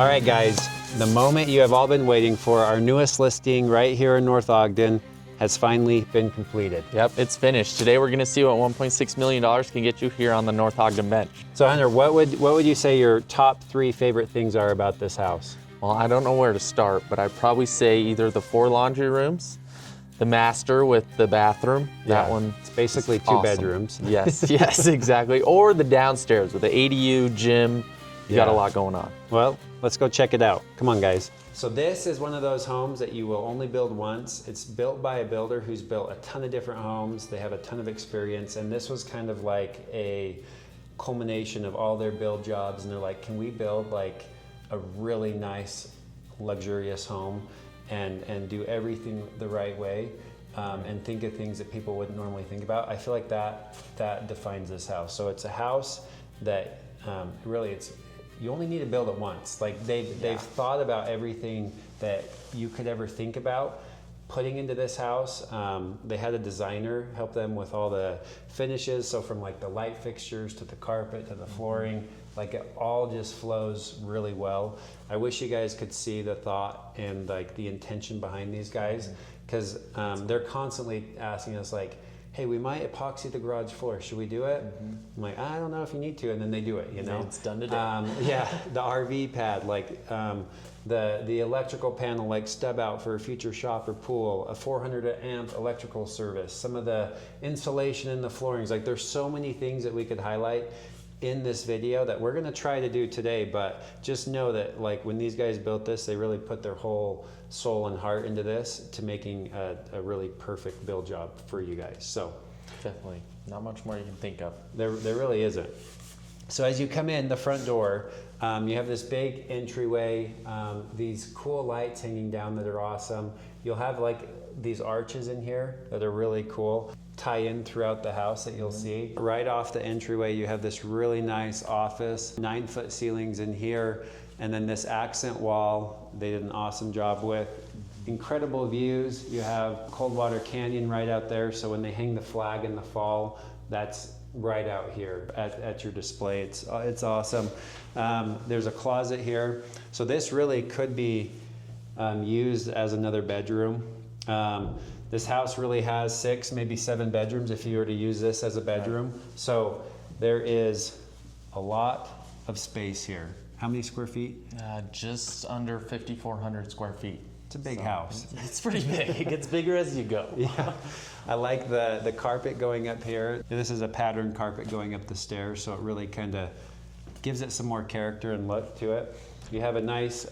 All right, guys, the moment you have all been waiting for, our newest listing right here in North Ogden has finally been completed. Yep, it's finished. Today we're gonna see what $1.6 million can get you here on the North Ogden bench. So Hunter, what would you say your top 3 favorite things are about this house? Well, I don't know where to start, but I'd probably say either the 4 laundry rooms, the master with the bathroom. That one. It's basically 2 awesome. bedrooms. Yes, yes, exactly. Or the downstairs with the ADU, gym. You got a lot going on. Well, let's go check it out. Come on, guys. So this is one of those homes that you will only build once. It's built by a builder who's built a ton of different homes. They have a ton of experience, and this was kind of like a culmination of all their build jobs, and they're like, can we build like a really nice, luxurious home and do everything the right way, and think of things that people wouldn't normally think about. I feel like that defines this house. So it's a house that really you only need to build it once. Like they've thought about everything that you could ever think about putting into this house. They had a designer help them with all the finishes. So from like the light fixtures to the carpet to the flooring, like it all just flows really well. I wish you guys could see the thought and like the intention behind these guys, because they're constantly asking us like, hey, we might epoxy the garage floor. Should we do it? I'm like, I don't know if you need to, and then they do it. You know, it's done today. Yeah, the RV pad, like the electrical panel, like stub out for a future shop or pool, a 400 amp electrical service, some of the insulation in the floorings. Like there's so many things that we could highlight in this video that we're gonna try to do today, but just know that like when these guys built this, they really put their whole soul and heart into this to making a really perfect build job for you guys. So definitely, not much more you can think of. There really isn't. So as you come in the front door, you have this big entryway, these cool lights hanging down that are awesome. You'll have like these arches in here that are really cool, tie in throughout the house that you'll see. Right off the entryway, you have this really nice office, 9-foot ceilings in here, and then this accent wall they did an awesome job with. Incredible views. You have Coldwater Canyon right out there, so when they hang the flag in the fall, that's right out here at your display. It's awesome. There's a closet here. So this really could be used as another bedroom. This house really has 6, maybe 7 bedrooms if you were to use this as a bedroom. So there is a lot of space here. How many square feet? Just under 5,400 square feet. It's a big house. It's pretty big. It gets bigger as you go. Yeah. I like the carpet going up here. This is a patterned carpet going up the stairs, so it really kind of gives it some more character and look to it. You have a nice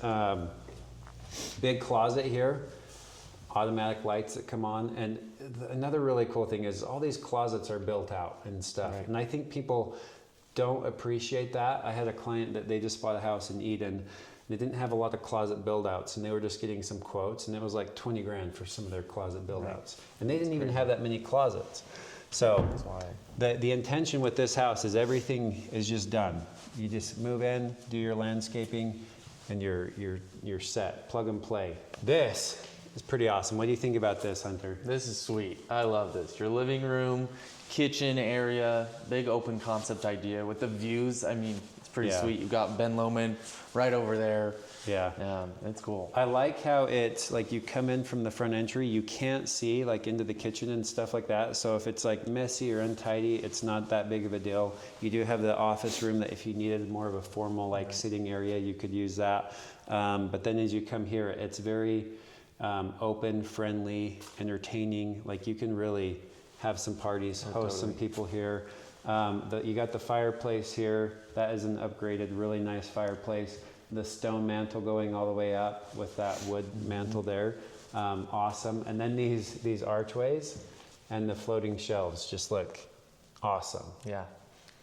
big closet here, automatic lights that come on, and another really cool thing is all these closets are built out and stuff. Right. And I think people don't appreciate that. I had a client that they just bought a house in Eden. They didn't have a lot of closet build outs, and they were just getting some quotes, and it was like 20 grand for some of their closet build outs. And they didn't even have that many closets. So the intention with this house is everything is just done. You just move in, do your landscaping, and you're set. Plug and play. This is pretty awesome. What do you think about this, Hunter? This is sweet. I love this. Your living room, kitchen area, big open concept idea with the views. I mean, it's pretty sweet. You've got Ben Lomond right over there. Yeah, it's cool. I like how it's like you come in from the front entry, you can't see like into the kitchen and stuff like that. So if it's like messy or untidy, it's not that big of a deal. You do have the office room that if you needed more of a formal like sitting area, you could use that. But then as you come here, it's very open, friendly, entertaining. Like you can really have some parties, host some people here. You got the fireplace here. That is an upgraded, really nice fireplace. The stone mantle going all the way up with that wood mantle there. Awesome. And then these archways and the floating shelves just look awesome. Yeah.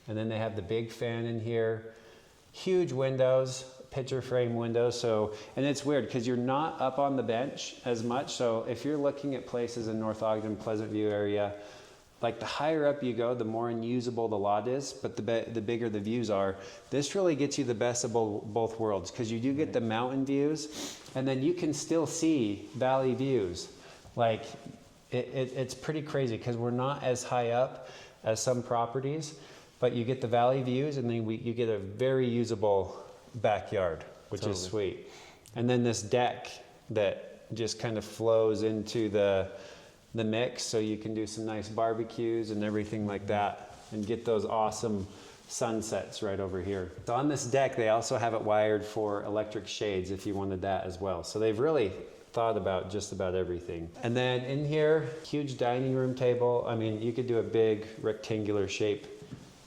And then they have the big fan in here. Huge windows, picture frame windows. So, and it's weird because you're not up on the bench as much. So if you're looking at places in North Ogden, Pleasant View area, like the higher up you go, the more unusable the lot is, but the bigger the views are. This really gets you the best of both worlds, because you do get the mountain views, and then you can still see valley views. Like it's pretty crazy because we're not as high up as some properties, but you get the valley views, and then you get a very usable backyard. which is sweet. And then this deck that just kind of flows into the mix, so you can do some nice barbecues and everything like that, and get those awesome sunsets right over here. So on this deck, they also have it wired for electric shades if you wanted that as well. So they've really thought about just about everything. And then in here, huge dining room table. I mean, you could do a big rectangular shape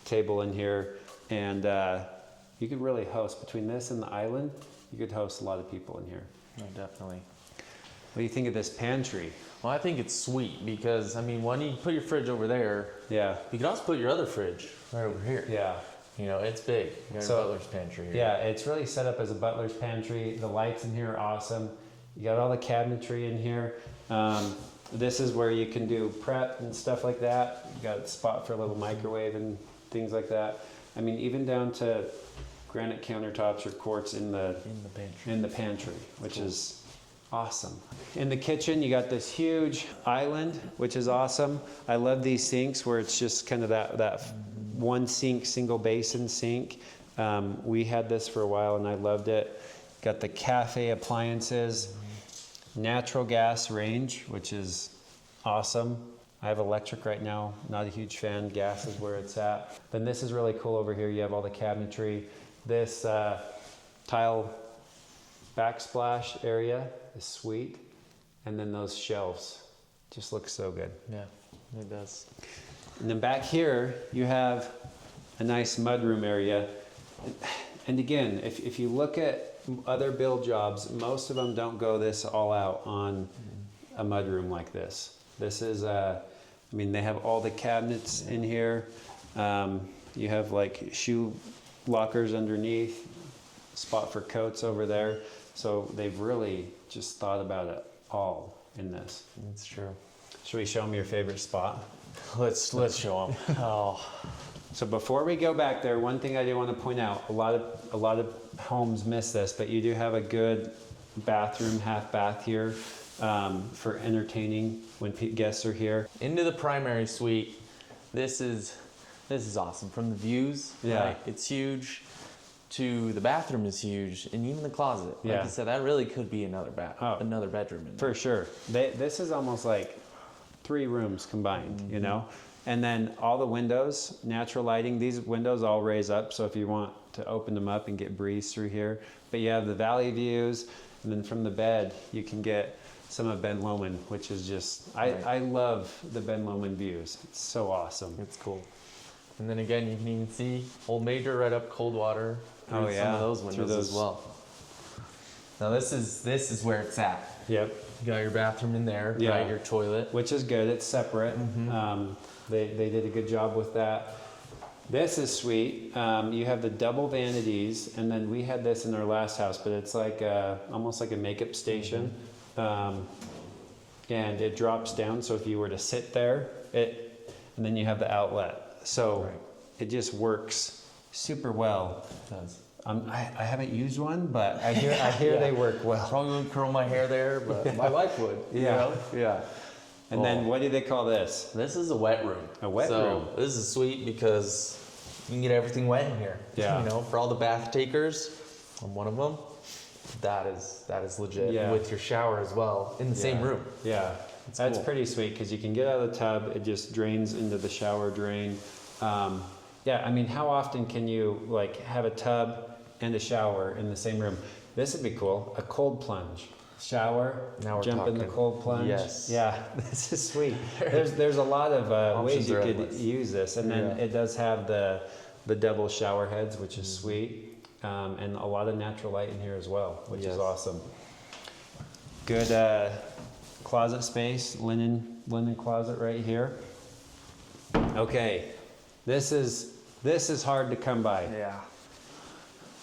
table in here, and you could really host, between this and the island, you could host a lot of people in here. Oh, definitely. What do you think of this pantry? Well, I think it's sweet because, I mean, when you put your fridge over there, yeah, you could also put your other fridge right over here. Yeah. You know, it's big. You got your butler's pantry here. Yeah, it's really set up as a butler's pantry. The lights in here are awesome. You got all the cabinetry in here. This is where you can do prep and stuff like that. You got a spot for a little microwave and things like that. I mean, even down to granite countertops or quartz in the pantry, which is awesome. In the kitchen, you got this huge island, which is awesome. I love these sinks where it's just kind of that one sink, single basin sink. We had this for a while and I loved it. Got the Café appliances, natural gas range, which is awesome. I have electric right now, not a huge fan. Gas is where it's at. Then this is really cool over here. You have all the cabinetry. This tile backsplash area is sweet. And then those shelves just look so good. Yeah, it does. And then back here, you have a nice mudroom area. And again, if you look at other build jobs, most of them don't go this all out on a mudroom like this. This is, I mean, they have all the cabinets in here. You have like shoe lockers underneath, spot for coats over there. So they've really just thought about it all in this. That's true. Should we show them your favorite spot? Let's show them. Oh. So before we go back there, one thing I do want to point out, a lot of homes miss this, but you do have a good bathroom, half bath here for entertaining when guests are here. Into the primary suite. This is awesome. From the views, yeah, right? It's huge. To the bathroom is huge, and even the closet. Like yeah. you said, that really could be another another bedroom in there. For sure. This is almost like 3 rooms combined, you know? And then all the windows, natural lighting, these windows all raise up, so if you want to open them up and get breeze through here. But you have the valley views, and then from the bed, you can get some of Ben Lomond, which is just, I love the Ben Lomond views. It's so awesome. It's cool. And then again, you can even see Old Major right up Coldwater. Oh yeah, some of those windows as well. Now this is where it's at. Yep. You got your bathroom in there, yeah, right? Your toilet, which is good. It's separate. They did a good job with that. This is sweet. You have the double vanities, and then we had this in our last house, but it's like almost like a makeup station, and it drops down. So if you were to sit there, and then you have the outlet. So it just works super well. It does. I haven't used one, but I hear they work well. Probably wouldn't curl my hair there, but my wife would. Yeah, you know? yeah. And then what do they call this? This is a wet room. A wet room. This is sweet because you can get everything wet in here. Yeah. You know, for all the bath takers, I'm one of them. That is legit. Yeah. With your shower as well in the same room. Yeah. That's cool. Pretty sweet because you can get out of the tub. It just drains into the shower drain. Yeah, I mean, how often can you like have a tub and a shower in the same room? This would be cool. A cold plunge. Shower, now we're jump talking. in the cold plunge. Yes. Yeah, this is sweet. There's a lot of ways you could use this. And then it does have the double shower heads, which is sweet. And a lot of natural light in here as well, which is awesome. Good closet space, linen closet right here. Okay, this is hard to come by. Yeah.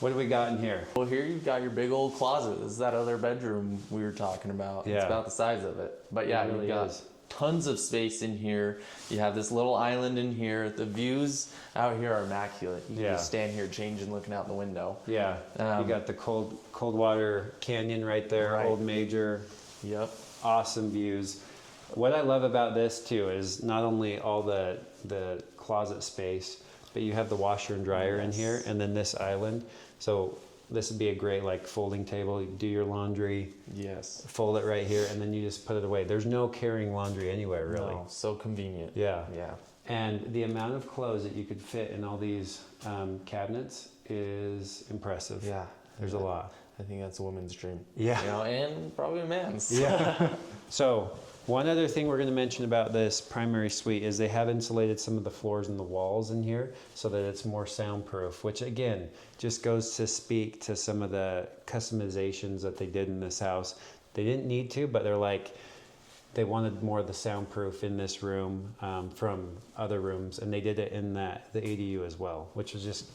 What do we got in here? Well, here you've got your big old closet. This is that other bedroom we were talking about. Yeah. It's about the size of it. But yeah, you've got tons of space in here. You have this little island in here. The views out here are immaculate. You can just stand here changing, looking out the window. Yeah. You got the Coldwater Canyon right there, Old Major. Yep. Awesome views. What I love about this too is not only all the closet space, but you have the washer and dryer in here, and then this island. So this would be a great like folding table. You do your laundry. Yes. Fold it right here, and then you just put it away. There's no carrying laundry anywhere, really. No, so convenient. Yeah. Yeah. And the amount of clothes that you could fit in all these cabinets is impressive. Yeah. There's a lot. I think that's a woman's dream. Yeah. You know, and probably a man's. Yeah. So one other thing we're going to mention about this primary suite is they have insulated some of the floors and the walls in here so that it's more soundproof, which again just goes to speak to some of the customizations that they did in this house. They didn't need to, but they're like, they wanted more of the soundproof in this room from other rooms, and they did it in the ADU as well, which was just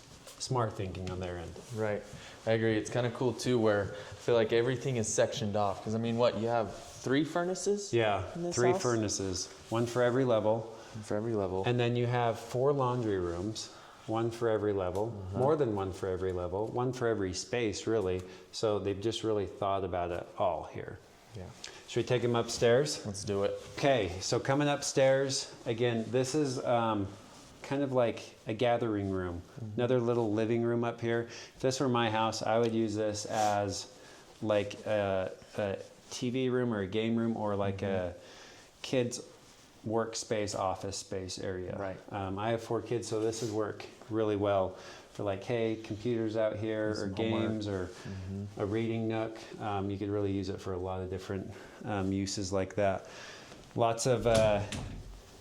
smart thinking on their end. Right. I agree. It's kind of cool too, where I feel like everything is sectioned off. Because I mean, what, you have 3 furnaces? Yeah, in this 3 house? furnaces, 1 for every level. One for every level. And then you have 4 laundry rooms, 1 for every level, more than 1 for every level, 1 for every space, really. So they've just really thought about it all here. Yeah. Should we take them upstairs? Let's do it. Okay, so coming upstairs, again, this is kind of like a gathering room, another little living room up here. If this were my house, I would use this as like a TV room or a game room or like a kid's workspace, office space area. Right. I have 4 kids, so this would work really well for like, hey, computers out here or games or a reading nook. You could really use it for a lot of different uses like that. Lots of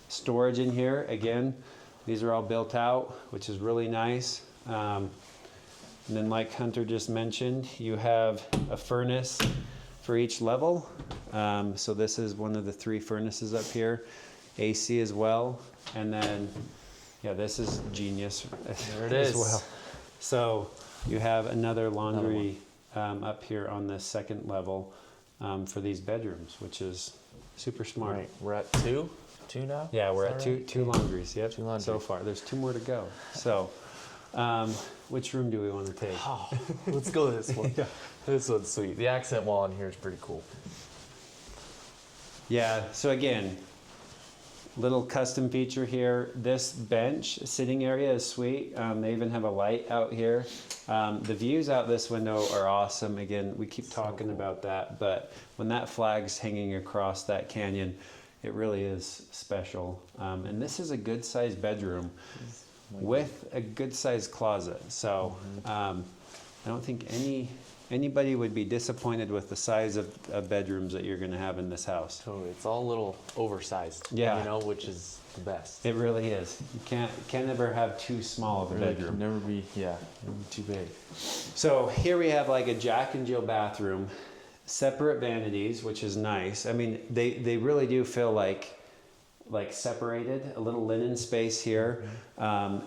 storage in here. Again, these are all built out, which is really nice. And then like Hunter just mentioned, you have a furnace for each level. So this is one of the 3 furnaces up here. AC as well. And then, yeah, this is genius. There it as is. well. So you have another laundry up here on the 2nd level for these bedrooms, which is super smart. Right. We're at 2? 2 now? Yeah, we're Is at that two laundries. Yep. 2 laundries. So far, there's 2 more to go. So, which room do we want to take? Oh, let's go this one. Yeah. This one's sweet. The accent wall in here is pretty cool. Yeah. So again, little custom feature here. This bench sitting area is sweet. They even have a light out here. The views out this window are awesome. Again, we keep talking about that, but when that flag's hanging across that canyon, it really is special. And this is a good sized bedroom with a good sized closet. So I don't think anybody would be disappointed with the size of bedrooms that you're going to have in this house. Totally. It's all a little oversized. Yeah. You know, which is the best. It really is. You can't ever have too small of a Really bedroom. could never be, yeah, never be too big. So here we have like a Jack and Jill bathroom, separate vanities, which is nice. I mean, they really do feel like separated, a little linen space here.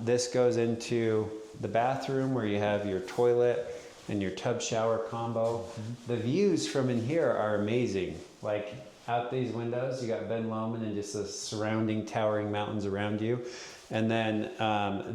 This goes into the bathroom where you have your toilet and your tub shower combo. The views from in here are amazing. Like out these windows, you got Ben Lomond and just the surrounding towering mountains around you. And then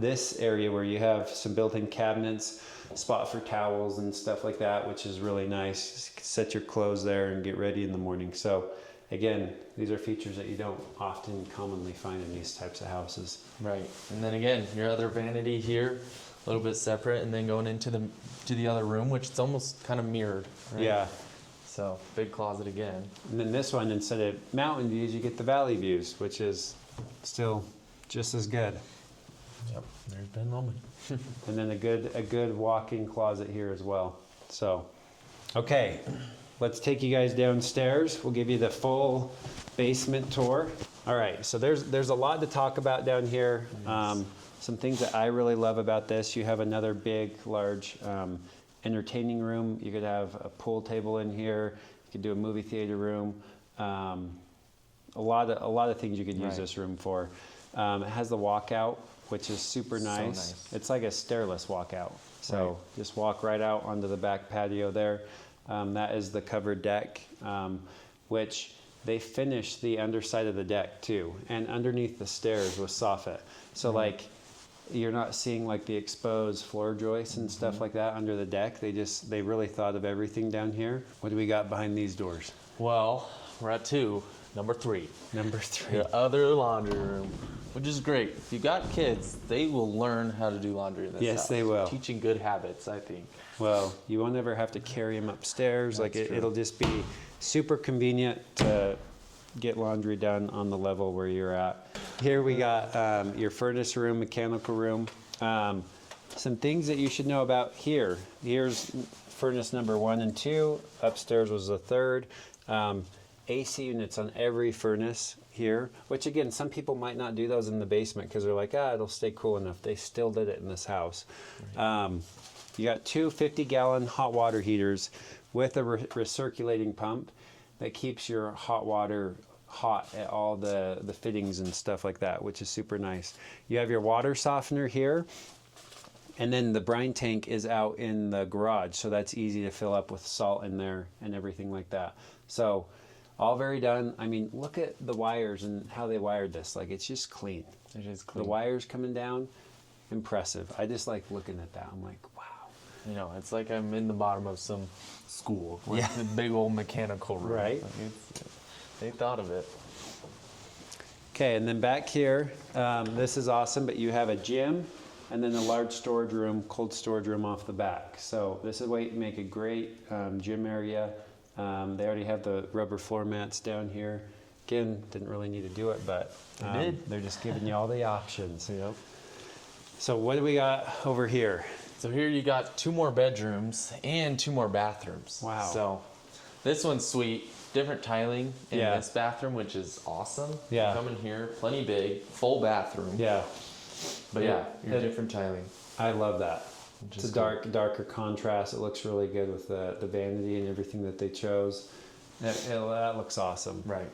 this area where you have some built-in cabinets, spot for towels and stuff like that, which is really nice. Just set your clothes there and get ready in the morning. So again, these are features that you don't often commonly find in these types of houses. Right. And then again, your other vanity here, a little bit separate, and then going into the other room, which is almost kind of mirrored. Right? Yeah. So big closet again. And then this one, instead of mountain views, you get the valley views, which is still just as good. Yep. There's Ben Lomond. And then a good walk-in closet here as well. So, okay, let's take you guys downstairs. We'll give you the full basement tour. All right, so there's a lot to talk about down here. Yes. Some things that I really love about this. You have another big, large entertaining room. You could have a pool table in here. You could do a movie theater room. A lot of things you could use this room for. It has the walkout, which is super nice. So nice. It's like a stairless walkout. So just walk right out onto the back patio there. That is the covered deck, which they finished the underside of the deck too, and underneath the stairs with soffit. So like, you're not seeing like the exposed floor joists and stuff like that under the deck. They really thought of everything down here. What do we got behind these doors? Well, we're at 2. Number 3. Number 3. Your other laundry room. which is great. If you got kids, they will learn how to do laundry in this house. Yes, they will. Teaching good habits, I think. Well, you won't ever have to carry them upstairs. That's true. It'll just be super convenient to get laundry done on the level where you're at. Here we got your furnace room, mechanical room. Some things that you should know about here. Here's furnace number 1 and 2. Upstairs was the third. AC units on every furnace here, which again, some people might not do those in the basement because they're like, it'll stay cool enough. They still did it in this house. Right. You got 2 50-gallon hot water heaters with a recirculating pump that keeps your hot water hot at all the fittings and stuff like that, which is super nice. You have your water softener here, and then the brine tank is out in the garage, so that's easy to fill up with salt in there and everything like that. So all very done. I mean, look at the wires and how they wired this. Like, it's just clean. It is clean. The wires coming down, impressive. I just like looking at that. I'm like, wow. You know, it's like I'm in the bottom of some school with the big old mechanical room. Right. Like they thought of it. Okay, and then back here, this is awesome, but you have a gym and then a large storage room, cold storage room off the back. So this is where you make a great gym area. They already have the rubber floor mats down here. Again, didn't really need to do it, but they're just giving you all the options. Yep. So what do we got over here? So here you got 2 more bedrooms and 2 more bathrooms. Wow. So this one's sweet. Different tiling in this bathroom, which is awesome. Yeah. Come in here, plenty big, full bathroom. Yeah. But your different tiling. I love that. It's a darker contrast. It looks really good with the vanity and everything that they chose. That looks awesome. Right.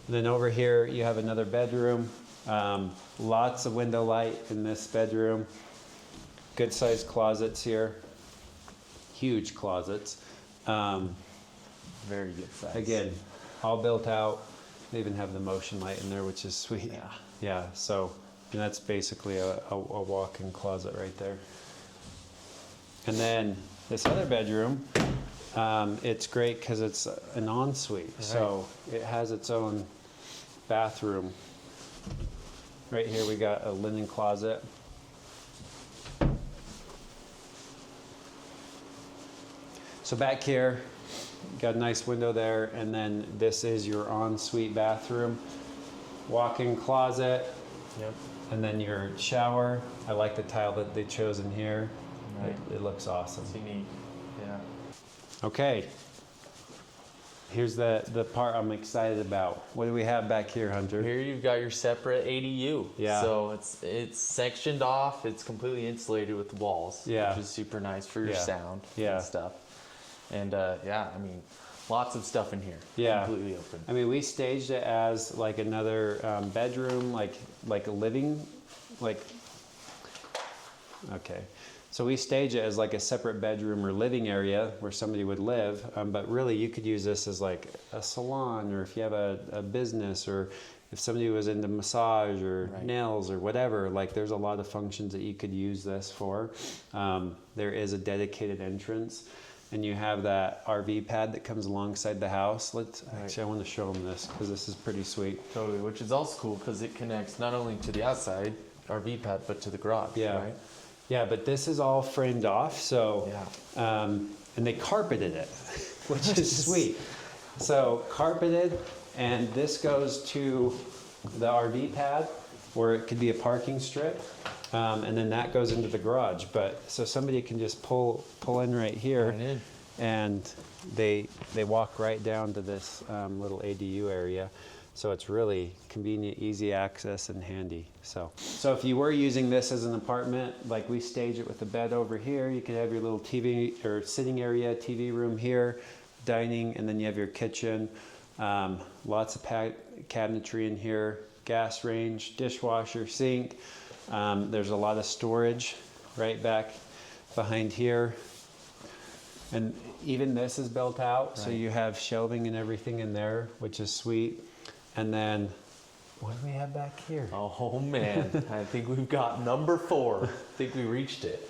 Then over here you have another bedroom. Lots of window light in this bedroom. Good sized closets here. Huge closets. Very good size. Again, all built out. They even have the motion light in there, which is sweet. Yeah. Yeah. So, and that's basically a walk-in closet right there. And then this other bedroom, it's great because it's an ensuite. Right. So it has its own bathroom. Right here we got a linen closet. So back here, got a nice window there, and then this is your ensuite bathroom. Walk-in closet. Yep. And then your shower. I like the tile that they chose in here. Right. It looks awesome. It's unique. Yeah. Okay. Here's the part I'm excited about. What do we have back here, Hunter? Here you've got your separate ADU. Yeah. So it's sectioned off. It's completely insulated with the walls. Yeah. Which is super nice for your sound and stuff. And I mean, lots of stuff in here. Yeah. Completely open. I mean, we staged it as like another bedroom, like a living, okay. So we stage it as like a separate bedroom or living area where somebody would live, but really you could use this as like a salon, or if you have a business, or if somebody was into massage or nails or whatever, like there's a lot of functions that you could use this for. There is a dedicated entrance, and you have that RV pad that comes alongside the house. Actually, I want to show them this because this is pretty sweet. Totally, which is also cool because it connects not only to the outside RV pad, but to the garage, right? Yeah, but this is all framed off, so, and they carpeted it, which is sweet. So carpeted, and this goes to the RV pad, where it could be a parking strip, and then that goes into the garage. But so somebody can just pull in right here, and they walk right down to this little ADU area. So it's really convenient, easy access, and handy. So if you were using this as an apartment, like we stage it with a bed over here, you could have your little TV or sitting area, TV room here, dining, and then you have your kitchen. Lots of cabinetry in here, gas range, dishwasher, sink. There's a lot of storage right back behind here. And even this is built out, so you have shelving and everything in there, which is sweet. And then, what do we have back here? Oh man, I think we've got number 4. I think we reached it.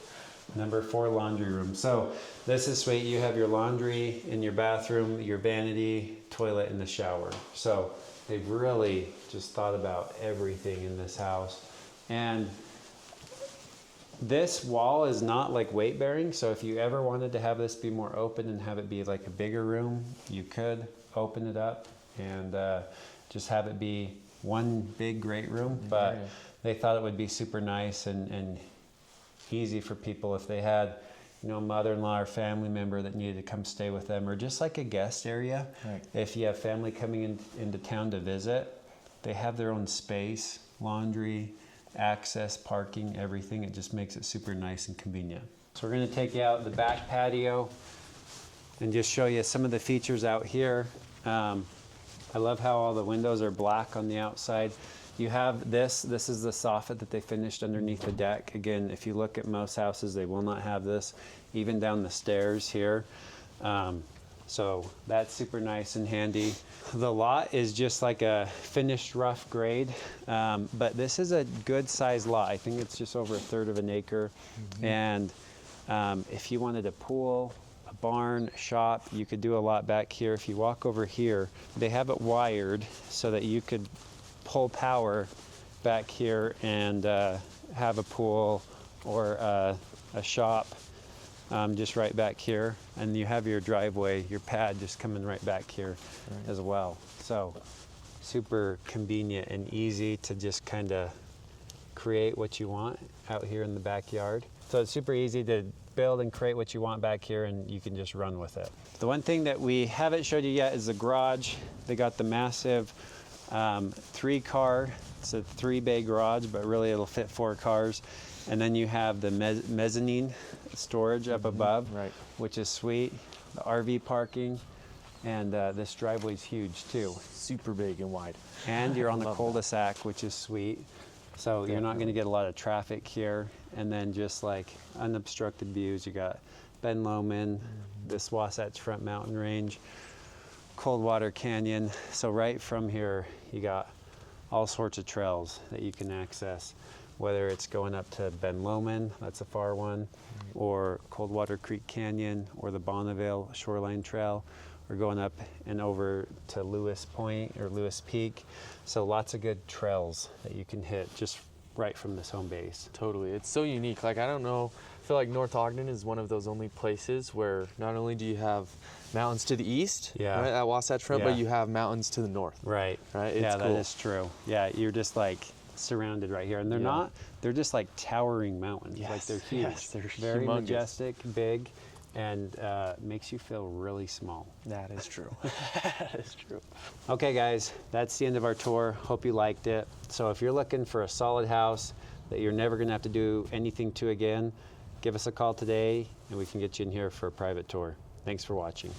Number 4 laundry room. So this is sweet. You have your laundry in your bathroom, your vanity, toilet, and the shower. So they've really just thought about everything in this house. And this wall is not like weight bearing, so if you ever wanted to have this be more open and have it be like a bigger room, you could open it up and just have it be one big great room. But they thought it would be super nice and easy for people if they had, you know, a mother-in-law or family member that needed to come stay with them, or just like a guest area. If you have family coming into town to visit, they have their own space, laundry, access, parking, everything. It just makes it super nice and convenient. So we're going to take you out the back patio and just show you some of the features out here. I love how all the windows are black on the outside. You have this is the soffit that they finished underneath the deck. Again, if you look at most houses, they will not have this, even down the stairs here. So that's super nice and handy. The lot is just like a finished rough grade, but this is a good sized lot. I think it's just over 1/3 of an acre. And if you wanted a pool, a barn, a shop, you could do a lot back here. If you walk over here, they have it wired so that you could pull power back here and have a pool or a shop just right back here, and you have your driveway, your pad just coming right back here as well. So super convenient and easy to just kind of create what you want out here in the backyard. So it's super easy to build and create what you want back here, and you can just run with it. The one thing that we haven't showed you yet is the garage. They got the massive 3-car, it's a 3-bay garage, but really it'll fit 4 cars. And then you have the mezzanine storage up above, which is sweet. The RV parking, and this driveway's huge too. Super big and wide. And you're on the cul-de-sac, which is sweet. So you're not going to get a lot of traffic here. And then just like unobstructed views, you got Ben Lomond, this Wasatch Front Mountain Range, Coldwater Canyon. So right from here, you got all sorts of trails that you can access, whether it's going up to Ben Lomond, that's a far one, or Coldwater Creek Canyon, or the Bonneville Shoreline Trail, or going up and over to Lewis Point or Lewis Peak. So lots of good trails that you can hit just right from this home base. Totally, it's so unique. Like, I don't know, I feel like North Ogden is one of those only places where not only do you have mountains to the east, right, at Wasatch Front, but you have mountains to the north. Right. It's yeah, cool. That is true. Yeah, you're just like surrounded right here, and they're not, they're just like towering mountains. Like they're huge. Yes, they're very humongous. Majestic, big, and makes you feel really small. That is true. That is true. Okay guys, that's the end of our tour. Hope you liked it. So if you're looking for a solid house that you're never gonna have to do anything to again, give us a call today and we can get you in here for a private tour. Thanks for watching.